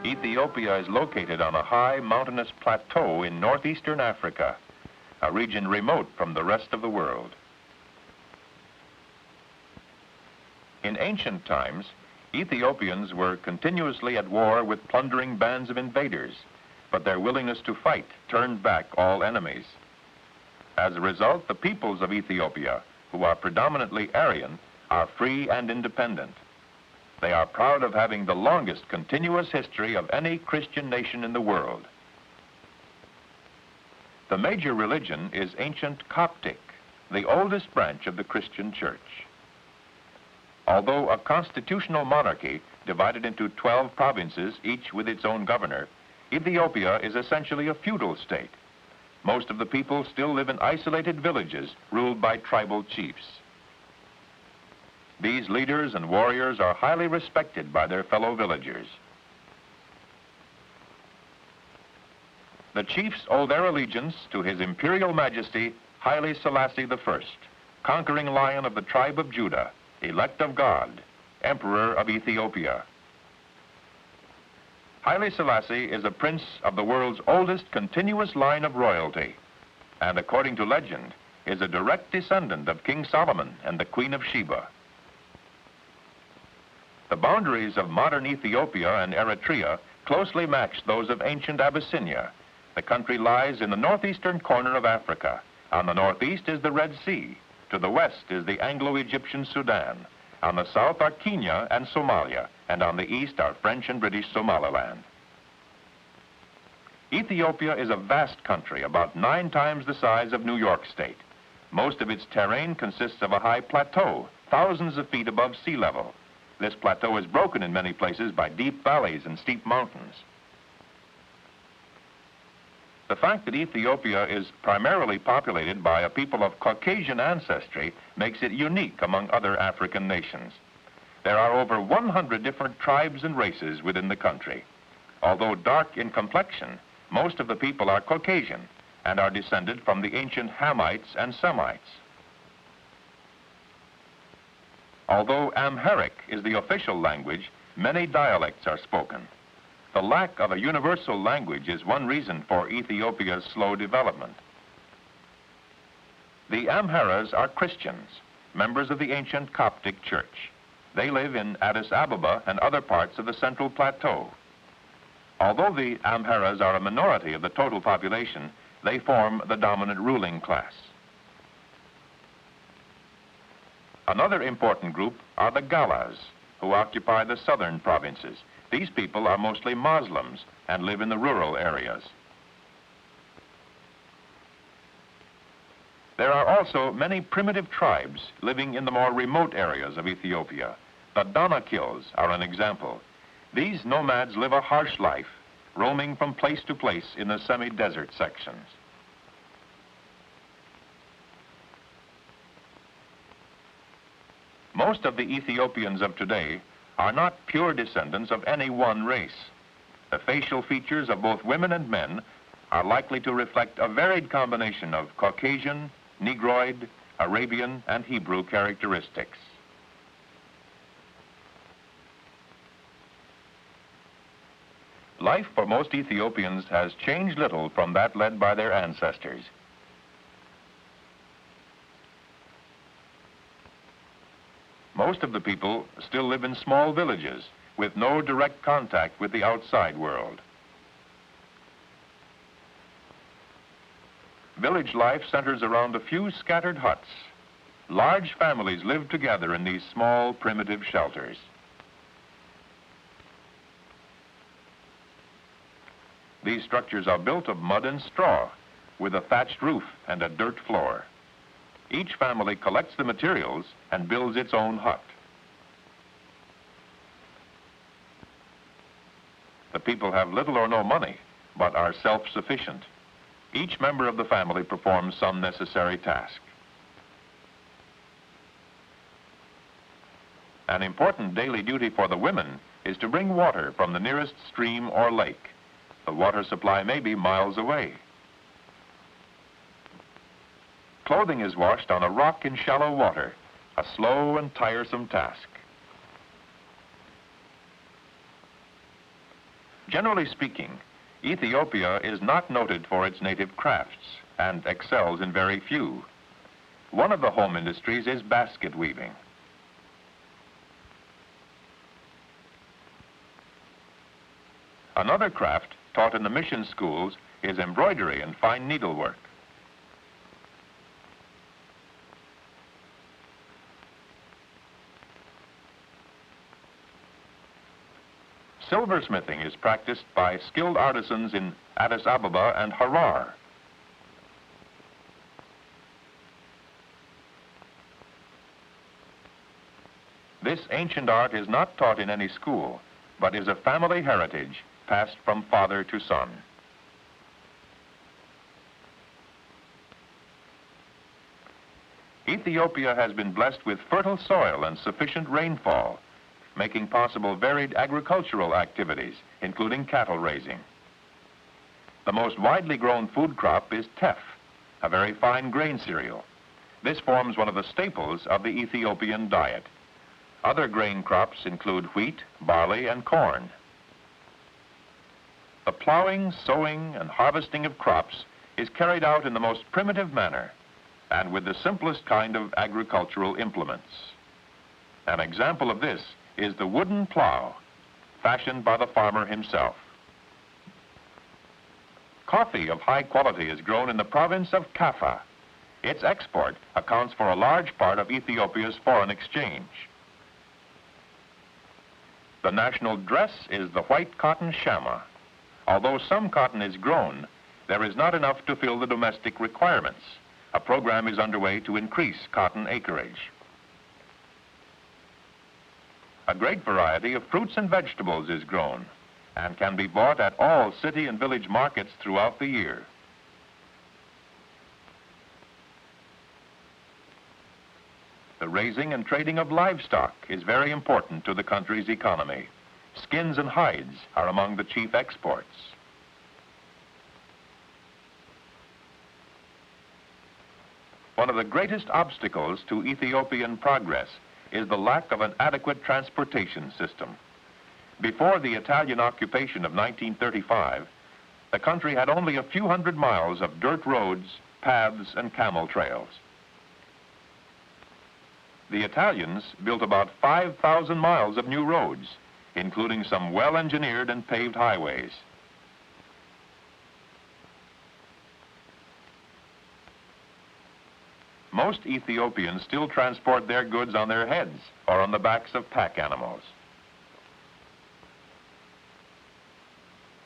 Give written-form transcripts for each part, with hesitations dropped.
Ethiopia is located on a high mountainous plateau in northeastern Africa, a region remote from the rest of the world. In ancient times, Ethiopians were continuously at war with plundering bands of invaders, but their willingness to fight turned back all enemies. As a result, the peoples of Ethiopia, who are predominantly Aryan, are free and independent. They are proud of having the longest continuous history of any Christian nation in the world. The major religion is ancient Coptic, the oldest branch of the Christian Church. Although a constitutional monarchy divided into 12 provinces, each with its own governor, Ethiopia is essentially a feudal state. Most of the people still live in isolated villages ruled by tribal chiefs. These leaders and warriors are highly respected by their fellow villagers. The chiefs owe their allegiance to His Imperial Majesty Haile Selassie I, conquering lion of the tribe of Judah, elect of God, Emperor of Ethiopia. Haile Selassie is a prince of the world's oldest continuous line of royalty, and according to legend, is a direct descendant of King Solomon and the Queen of Sheba. The boundaries of modern Ethiopia and Eritrea closely match those of ancient Abyssinia. The country lies in the northeastern corner of Africa. On the northeast is the Red Sea. To the west is the Anglo-Egyptian Sudan. On the south are Kenya and Somalia, and on the east are French and British Somaliland. Ethiopia is a vast country, about 9 times the size of New York State. Most of its terrain consists of a high plateau, thousands of feet above sea level. This plateau is broken in many places by deep valleys and steep mountains. The fact that Ethiopia is primarily populated by a people of Caucasian ancestry makes it unique among other African nations. There are over 100 different tribes and races within the country. Although dark in complexion, most of the people are Caucasian and are descended from the ancient Hamites and Semites. Although Amharic is the official language, many dialects are spoken. The lack of a universal language is one reason for Ethiopia's slow development. The Amharas are Christians, members of the ancient Coptic Church. They live in Addis Ababa and other parts of the Central Plateau. Although the Amharas are a minority of the total population, they form the dominant ruling class. Another important group are the Galas, who occupy the southern provinces. These people are mostly Muslims and live in the rural areas. There are also many primitive tribes living in the more remote areas of Ethiopia. The Danakils are an example. These nomads live a harsh life, roaming from place to place in the semi-desert sections. Most of the Ethiopians of today are not pure descendants of any one race. The facial features of both women and men are likely to reflect a varied combination of Caucasian, Negroid, Arabian, and Hebrew characteristics. Life for most Ethiopians has changed little from that led by their ancestors. Most of the people still live in small villages with no direct contact with the outside world. Village life centers around a few scattered huts. Large families live together in these small, primitive shelters. These structures are built of mud and straw, with a thatched roof and a dirt floor. Each family collects the materials and builds its own hut. The people have little or no money, but are self-sufficient. Each member of the family performs some necessary task. An important daily duty for the women is to bring water from the nearest stream or lake. The water supply may be miles away. Clothing is washed on a rock in shallow water, a slow and tiresome task. Generally speaking, Ethiopia is not noted for its native crafts and excels in very few. One of the home industries is basket weaving. Another craft taught in the mission schools is embroidery and fine needlework. Silversmithing is practiced by skilled artisans in Addis Ababa and Harar. This ancient art is not taught in any school, but is a family heritage passed from father to son. Ethiopia has been blessed with fertile soil and sufficient rainfall, making possible varied agricultural activities, including cattle raising. The most widely grown food crop is teff, a very fine grain cereal. This forms one of the staples of the Ethiopian diet. Other grain crops include wheat, barley, and corn. The plowing, sowing, and harvesting of crops is carried out in the most primitive manner and with the simplest kind of agricultural implements. An example of this is the wooden plow, fashioned by the farmer himself. Coffee of high quality is grown in the province of Kaffa. Its export accounts for a large part of Ethiopia's foreign exchange. The national dress is the white cotton shama. Although some cotton is grown, there is not enough to fill the domestic requirements. A program is underway to increase cotton acreage. A great variety of fruits and vegetables is grown and can be bought at all city and village markets throughout the year. The raising and trading of livestock is very important to the country's economy. Skins and hides are among the chief exports. One of the greatest obstacles to Ethiopian progress is the lack of an adequate transportation system. Before the Italian occupation of 1935, the country had only a few hundred miles of dirt roads, paths, and camel trails. The Italians built about 5,000 miles of new roads, including some well-engineered and paved highways. Most Ethiopians still transport their goods on their heads or on the backs of pack animals.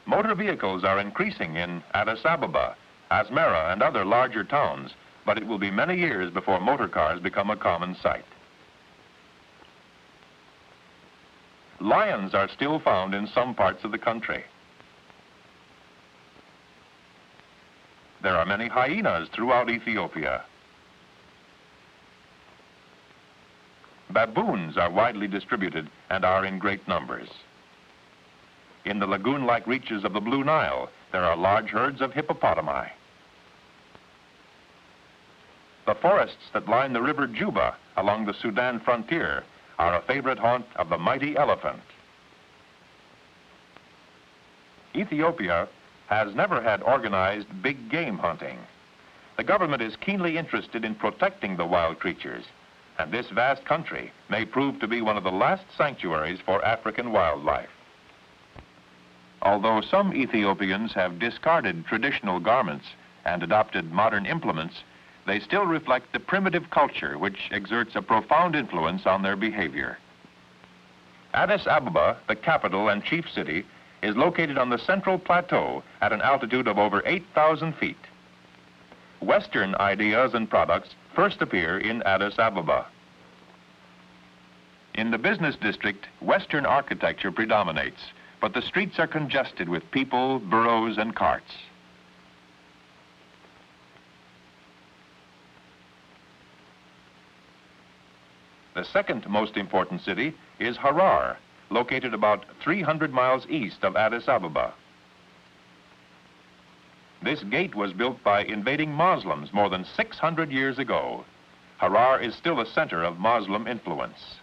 Motor vehicles are increasing in Addis Ababa, Asmara, and other larger towns, but it will be many years before motor cars become a common sight. Lions are still found in some parts of the country. There are many hyenas throughout Ethiopia. Baboons are widely distributed and are in great numbers. In the lagoon-like reaches of the Blue Nile, there are large herds of hippopotami. The forests that line the river Juba along the Sudan frontier are a favorite haunt of the mighty elephant. Ethiopia has never had organized big game hunting. The government is keenly interested in protecting the wild creatures, and this vast country may prove to be one of the last sanctuaries for African wildlife. Although some Ethiopians have discarded traditional garments and adopted modern implements, they still reflect the primitive culture which exerts a profound influence on their behavior. Addis Ababa, the capital and chief city, is located on the central plateau at an altitude of over 8,000 feet. Western ideas and products first appear in Addis Ababa. In the business district, Western architecture predominates, but the streets are congested with people, burros, and carts. The second most important city is Harar, located about 300 miles east of Addis Ababa. This gate was built by invading Muslims more than 600 years ago. Harar is still a center of Muslim influence.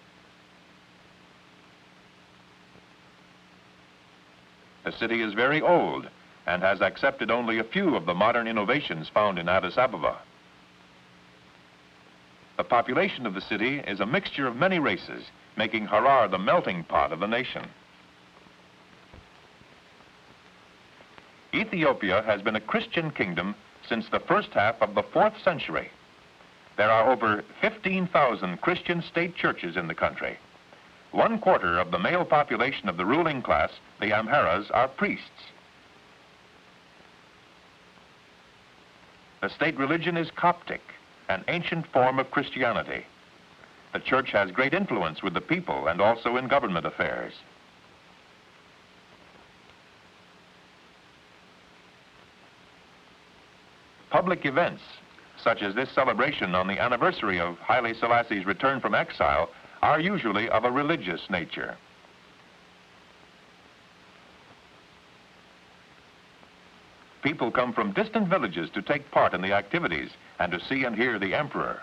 The city is very old and has accepted only a few of the modern innovations found in Addis Ababa. The population of the city is a mixture of many races, making Harar the melting pot of the nation. Ethiopia has been a Christian kingdom since the first half of the 4th century. There are over 15,000 Christian state churches in the country. 1/4 of the male population of the ruling class, the Amharas, are priests. The state religion is Coptic, an ancient form of Christianity. The church has great influence with the people and also in government affairs. Public events, such as this celebration on the anniversary of Haile Selassie's return from exile, are usually of a religious nature. People come from distant villages to take part in the activities and to see and hear the emperor.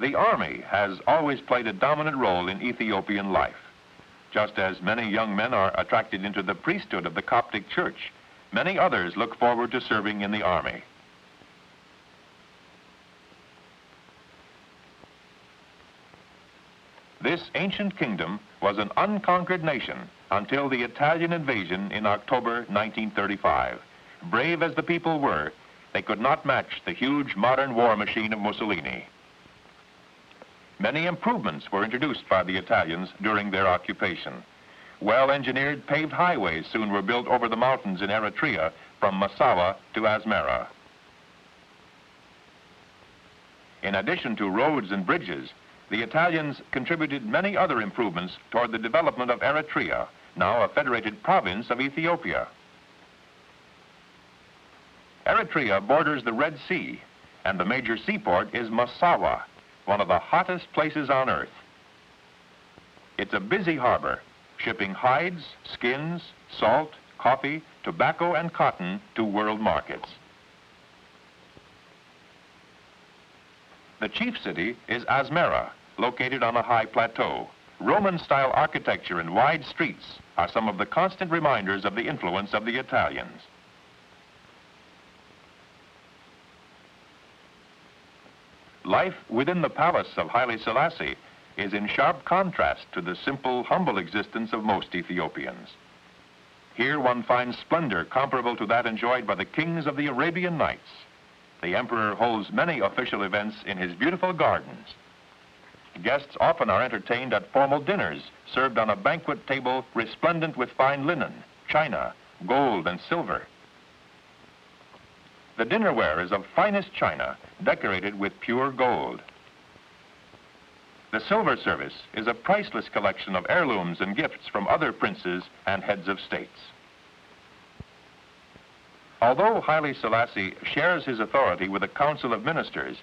The army has always played a dominant role in Ethiopian life. Just as many young men are attracted into the priesthood of the Coptic Church, many others look forward to serving in the army. This ancient kingdom was an unconquered nation until the Italian invasion in October 1935. Brave as the people were, they could not match the huge modern war machine of Mussolini. Many improvements were introduced by the Italians during their occupation. Well-engineered paved highways soon were built over the mountains in Eritrea from Massawa to Asmara. In addition to roads and bridges, the Italians contributed many other improvements toward the development of Eritrea, now a federated province of Ethiopia. Eritrea borders the Red Sea, and the major seaport is Massawa, one of the hottest places on earth. It's a busy harbor, shipping hides, skins, salt, coffee, tobacco, and cotton to world markets. The chief city is Asmara, located on a high plateau. Roman-style architecture and wide streets are some of the constant reminders of the influence of the Italians. Life within the palace of Haile Selassie is in sharp contrast to the simple, humble existence of most Ethiopians. Here one finds splendor comparable to that enjoyed by the kings of the Arabian Nights. The emperor holds many official events in his beautiful gardens. Guests often are entertained at formal dinners served on a banquet table resplendent with fine linen, china, gold, and silver. The dinnerware is of finest china, decorated with pure gold. The silver service is a priceless collection of heirlooms and gifts from other princes and heads of states. Although Haile Selassie shares his authority with a council of ministers,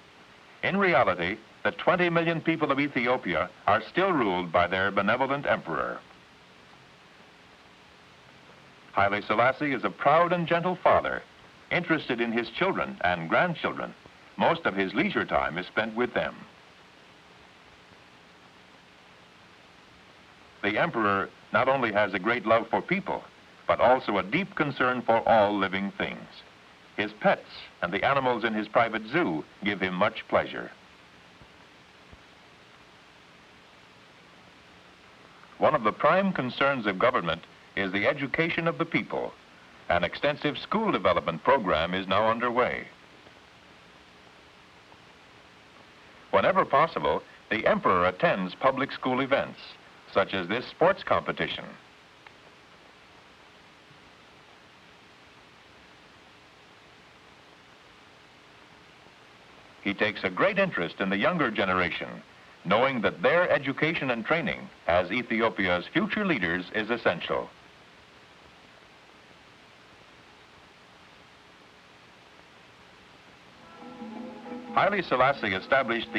in reality, the 20 million people of Ethiopia are still ruled by their benevolent emperor. Haile Selassie is a proud and gentle father, interested in his children and grandchildren. Most of his leisure time is spent with them. The emperor not only has a great love for people, but also a deep concern for all living things. His pets and the animals in his private zoo give him much pleasure. One of the prime concerns of government is the education of the people. An extensive school development program is now underway. Whenever possible, the emperor attends public school events, such as this sports competition. He takes a great interest in the younger generation, knowing that their education and training as Ethiopia's future leaders is essential. Haile Selassie established the